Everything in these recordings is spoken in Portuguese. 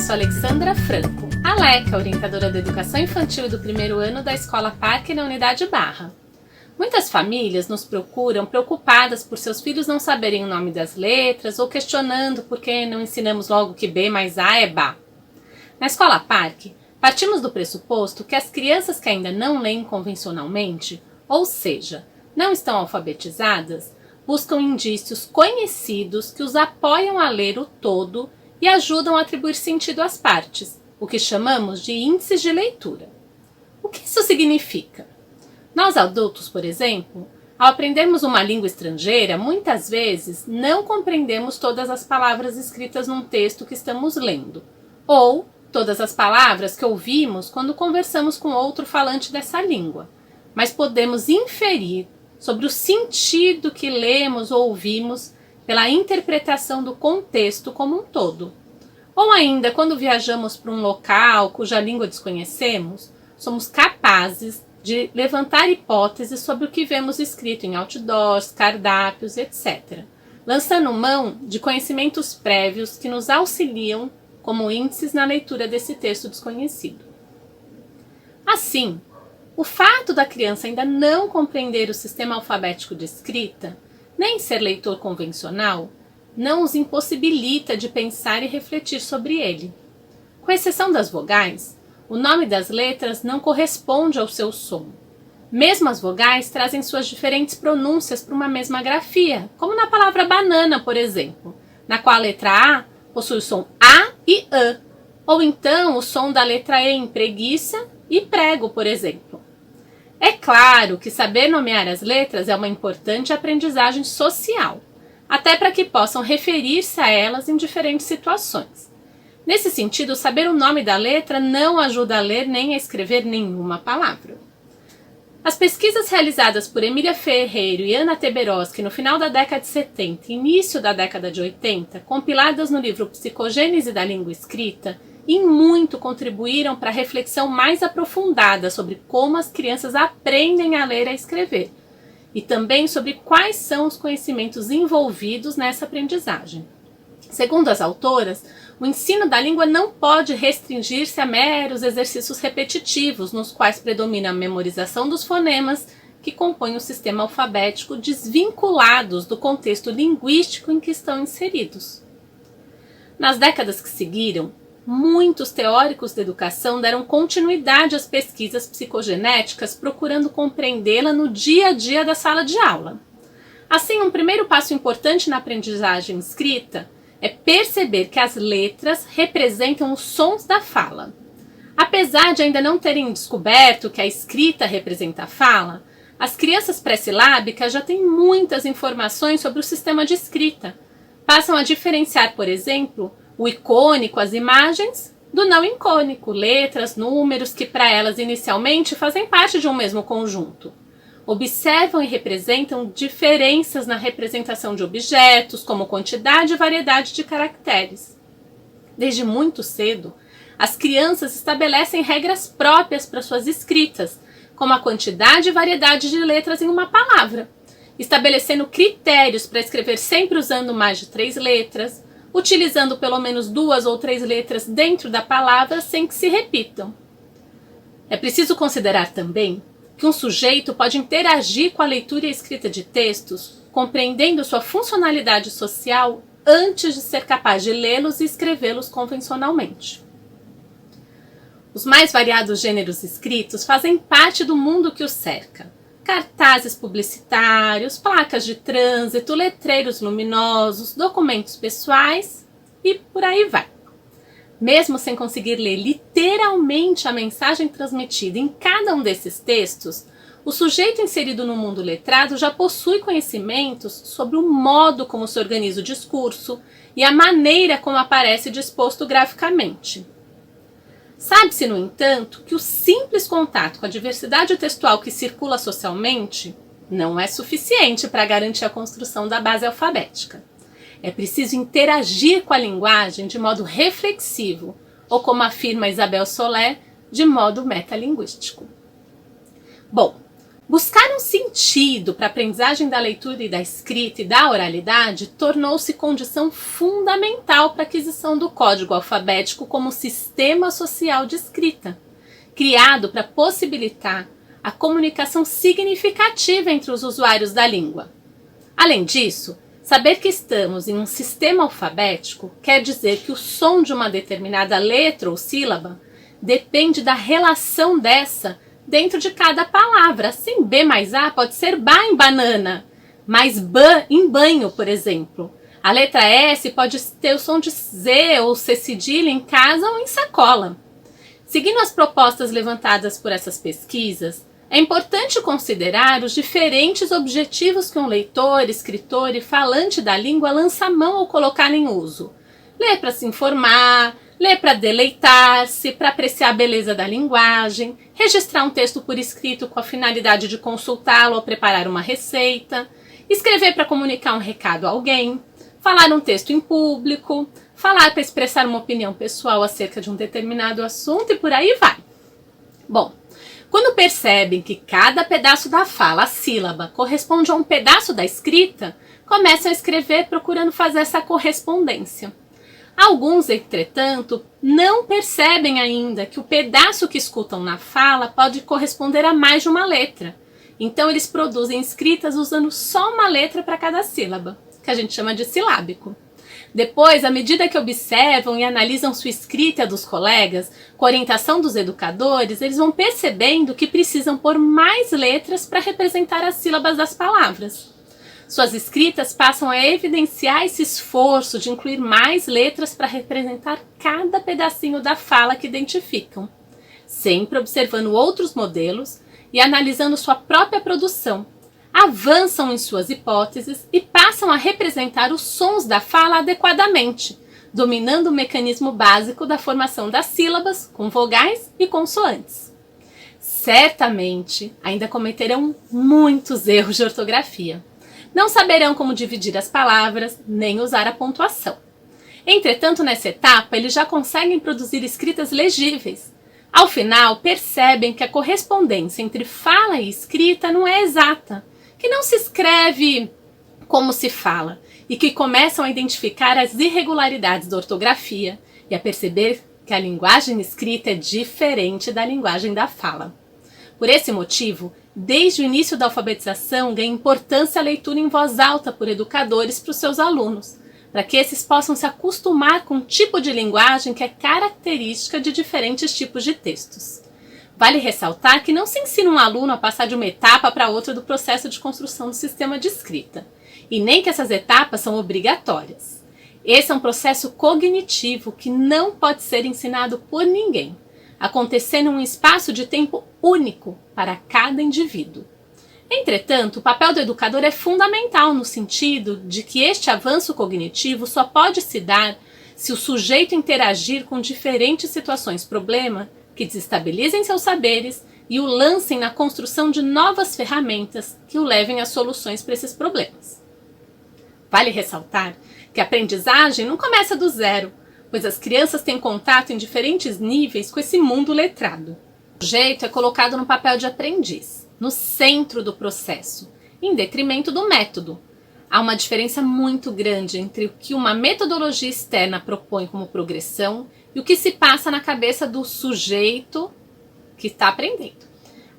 sou Alexandra Franco, a Leca, orientadora da Educação Infantil e do primeiro ano da Escola Parque na Unidade Barra. Muitas famílias nos procuram preocupadas por seus filhos não saberem o nome das letras ou questionando por que não ensinamos logo que B mais A é Bá. Na Escola Parque, partimos do pressuposto que as crianças que ainda não leem convencionalmente, ou seja, não estão alfabetizadas, buscam indícios conhecidos que os apoiam a ler o todo e ajudam a atribuir sentido às partes, o que chamamos de índices de leitura. O que isso significa? Nós adultos, por exemplo, ao aprendermos uma língua estrangeira, muitas vezes não compreendemos todas as palavras escritas num texto que estamos lendo, ou todas as palavras que ouvimos quando conversamos com outro falante dessa língua, mas podemos inferir sobre o sentido que lemos ou ouvimos pela interpretação do contexto como um todo. Ou ainda, quando viajamos para um local cuja língua desconhecemos, somos capazes de levantar hipóteses sobre o que vemos escrito em outdoors, cardápios, etc., lançando mão de conhecimentos prévios que nos auxiliam como índices na leitura desse texto desconhecido. Assim, o fato da criança ainda não compreender o sistema alfabético de escrita, nem ser leitor convencional, não os impossibilita de pensar e refletir sobre ele. Com exceção das vogais, o nome das letras não corresponde ao seu som. Mesmo as vogais trazem suas diferentes pronúncias para uma mesma grafia, como na palavra banana, por exemplo, na qual a letra A possui o som A e Ã, ou então o som da letra E em preguiça e prego, por exemplo. É claro que saber nomear as letras é uma importante aprendizagem social, até para que possam referir-se a elas em diferentes situações. Nesse sentido, saber o nome da letra não ajuda a ler nem a escrever nenhuma palavra. As pesquisas realizadas por Emília Ferreiro e Ana Teberoski no final da década de 70 e início da década de 80, compiladas no livro Psicogênese da Língua Escrita, em muito contribuíram para a reflexão mais aprofundada sobre como as crianças aprendem a ler e a escrever, e também sobre quais são os conhecimentos envolvidos nessa aprendizagem. Segundo as autoras, o ensino da língua não pode restringir-se a meros exercícios repetitivos, nos quais predomina a memorização dos fonemas que compõem o sistema alfabético, desvinculados do contexto linguístico em que estão inseridos. Nas décadas que seguiram, muitos teóricos da educação deram continuidade às pesquisas psicogenéticas, procurando compreendê-la no dia a dia da sala de aula. Assim, um primeiro passo importante na aprendizagem escrita é perceber que as letras representam os sons da fala. Apesar de ainda não terem descoberto que a escrita representa a fala, as crianças pré-silábicas já têm muitas informações sobre o sistema de escrita. Passam a diferenciar, por exemplo, o icônico, as imagens, do não icônico, letras, números que para elas inicialmente fazem parte de um mesmo conjunto. Observam e representam diferenças na representação de objetos, como quantidade e variedade de caracteres. Desde muito cedo, as crianças estabelecem regras próprias para suas escritas, como a quantidade e variedade de letras em uma palavra, estabelecendo critérios para escrever sempre usando mais de 3 letras, utilizando pelo menos 2 ou 3 letras dentro da palavra sem que se repitam. É preciso considerar também que um sujeito pode interagir com a leitura e a escrita de textos, compreendendo sua funcionalidade social antes de ser capaz de lê-los e escrevê-los convencionalmente. Os mais variados gêneros escritos fazem parte do mundo que os cerca. Cartazes publicitários, placas de trânsito, letreiros luminosos, documentos pessoais e por aí vai. Mesmo sem conseguir ler literalmente a mensagem transmitida em cada um desses textos, o sujeito inserido no mundo letrado já possui conhecimentos sobre o modo como se organiza o discurso e a maneira como aparece disposto graficamente. Sabe-se, no entanto, que o simples contato com a diversidade textual que circula socialmente não é suficiente para garantir a construção da base alfabética. É preciso interagir com a linguagem de modo reflexivo, ou como afirma Isabel Soler, de modo metalinguístico. Bom, Buscar um sentido para a aprendizagem da leitura e da escrita e da oralidade tornou-se condição fundamental para a aquisição do código alfabético como sistema social de escrita, criado para possibilitar a comunicação significativa entre os usuários da língua. Além disso, saber que estamos em um sistema alfabético quer dizer que o som de uma determinada letra ou sílaba depende da relação dessa dentro de cada palavra. Assim, B mais A pode ser ba em banana, mais ban em banho, por exemplo. A letra S pode ter o som de Z ou C cedilha em casa ou em sacola. Seguindo as propostas levantadas por essas pesquisas, é importante considerar os diferentes objetivos que um leitor, escritor e falante da língua lança a mão ao colocar em uso. Ler para se informar, ler para deleitar-se, para apreciar a beleza da linguagem, registrar um texto por escrito com a finalidade de consultá-lo ao preparar uma receita, escrever para comunicar um recado a alguém, falar um texto em público, falar para expressar uma opinião pessoal acerca de um determinado assunto e por aí vai. Bom, quando percebem que cada pedaço da fala, a sílaba, corresponde a um pedaço da escrita, começam a escrever procurando fazer essa correspondência. Alguns, entretanto, não percebem ainda que o pedaço que escutam na fala pode corresponder a mais de uma letra. Então eles produzem escritas usando só uma letra para cada sílaba, que a gente chama de silábico. Depois, à medida que observam e analisam sua escrita e a dos colegas, com a orientação dos educadores, eles vão percebendo que precisam pôr mais letras para representar as sílabas das palavras. Suas escritas passam a evidenciar esse esforço de incluir mais letras para representar cada pedacinho da fala que identificam, sempre observando outros modelos e analisando sua própria produção. Avançam em suas hipóteses e passam a representar os sons da fala adequadamente, dominando o mecanismo básico da formação das sílabas com vogais e consoantes. Certamente ainda cometerão muitos erros de ortografia. Não saberão como dividir as palavras, nem usar a pontuação. Entretanto, nessa etapa, eles já conseguem produzir escritas legíveis. Ao final, percebem que a correspondência entre fala e escrita não é exata, que não se escreve como se fala, e que começam a identificar as irregularidades da ortografia e a perceber que a linguagem escrita é diferente da linguagem da fala. Por esse motivo, desde o início da alfabetização, ganha importância a leitura em voz alta por educadores para os seus alunos, para que esses possam se acostumar com um tipo de linguagem que é característica de diferentes tipos de textos. Vale ressaltar que não se ensina um aluno a passar de uma etapa para outra do processo de construção do sistema de escrita, e nem que essas etapas são obrigatórias. Esse é um processo cognitivo que não pode ser ensinado por ninguém, acontecendo em um espaço de tempo único para cada indivíduo. Entretanto, o papel do educador é fundamental no sentido de que este avanço cognitivo só pode se dar se o sujeito interagir com diferentes situações-problema que desestabilizem seus saberes e o lancem na construção de novas ferramentas que o levem a soluções para esses problemas. Vale ressaltar que a aprendizagem não começa do zero, pois as crianças têm contato em diferentes níveis com esse mundo letrado. O sujeito é colocado no papel de aprendiz, no centro do processo, em detrimento do método. Há uma diferença muito grande entre o que uma metodologia externa propõe como progressão e o que se passa na cabeça do sujeito que está aprendendo.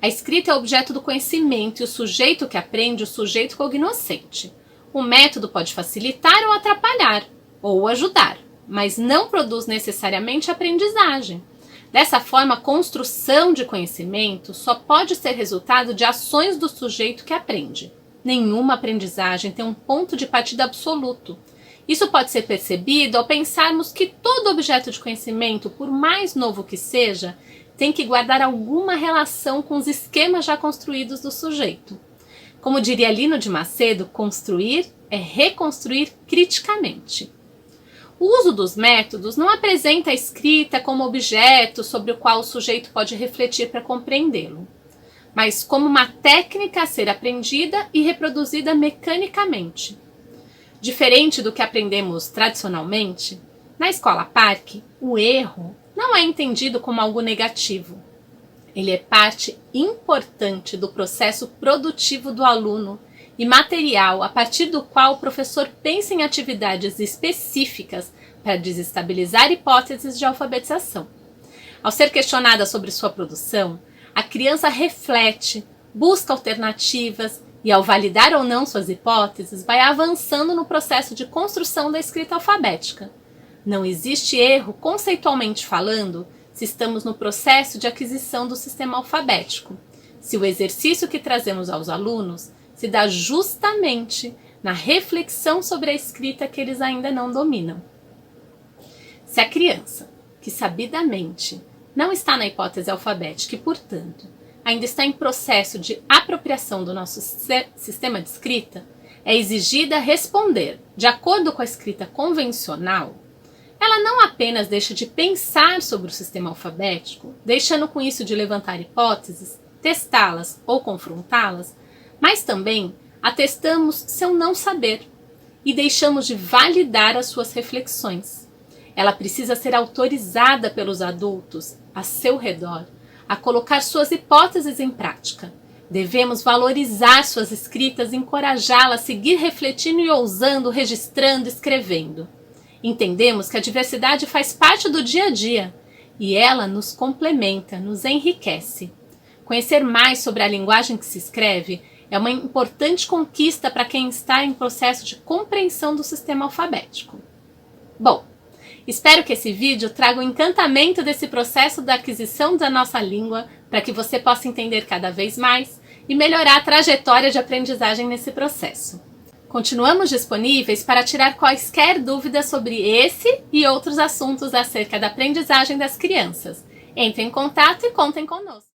A escrita é objeto do conhecimento e o sujeito que aprende, o sujeito cognoscente. O método pode facilitar ou atrapalhar, ou ajudar, mas não produz necessariamente aprendizagem. Dessa forma, a construção de conhecimento só pode ser resultado de ações do sujeito que aprende. Nenhuma aprendizagem tem um ponto de partida absoluto. Isso pode ser percebido ao pensarmos que todo objeto de conhecimento, por mais novo que seja, tem que guardar alguma relação com os esquemas já construídos do sujeito. Como diria Lino de Macedo, construir é reconstruir criticamente. O uso dos métodos não apresenta a escrita como objeto sobre o qual o sujeito pode refletir para compreendê-lo, mas como uma técnica a ser aprendida e reproduzida mecanicamente. Diferente do que aprendemos tradicionalmente, na escola Parque, o erro não é entendido como algo negativo. Ele é parte importante do processo produtivo do aluno e material a partir do qual o professor pensa em atividades específicas para desestabilizar hipóteses de alfabetização. Ao ser questionada sobre sua produção, a criança reflete, busca alternativas e, ao validar ou não suas hipóteses, vai avançando no processo de construção da escrita alfabética. Não existe erro, conceitualmente falando, se estamos no processo de aquisição do sistema alfabético, se o exercício que trazemos aos alunos se dá justamente na reflexão sobre a escrita que eles ainda não dominam. Se a criança, que sabidamente não está na hipótese alfabética e, portanto, ainda está em processo de apropriação do nosso sistema de escrita, é exigida responder de acordo com a escrita convencional, ela não apenas deixa de pensar sobre o sistema alfabético, deixando com isso de levantar hipóteses, testá-las ou confrontá-las, mas também atestamos seu não saber e deixamos de validar as suas reflexões. Ela precisa ser autorizada pelos adultos a seu redor a colocar suas hipóteses em prática. Devemos valorizar suas escritas e encorajá-la a seguir refletindo e ousando, registrando, escrevendo. Entendemos que a diversidade faz parte do dia a dia e ela nos complementa, nos enriquece. Conhecer mais sobre a linguagem que se escreve é uma importante conquista para quem está em processo de compreensão do sistema alfabético. Bom, espero que esse vídeo traga o encantamento desse processo da aquisição da nossa língua para que você possa entender cada vez mais e melhorar a trajetória de aprendizagem nesse processo. Continuamos disponíveis para tirar quaisquer dúvidas sobre esse e outros assuntos acerca da aprendizagem das crianças. Entre em contato e contem conosco.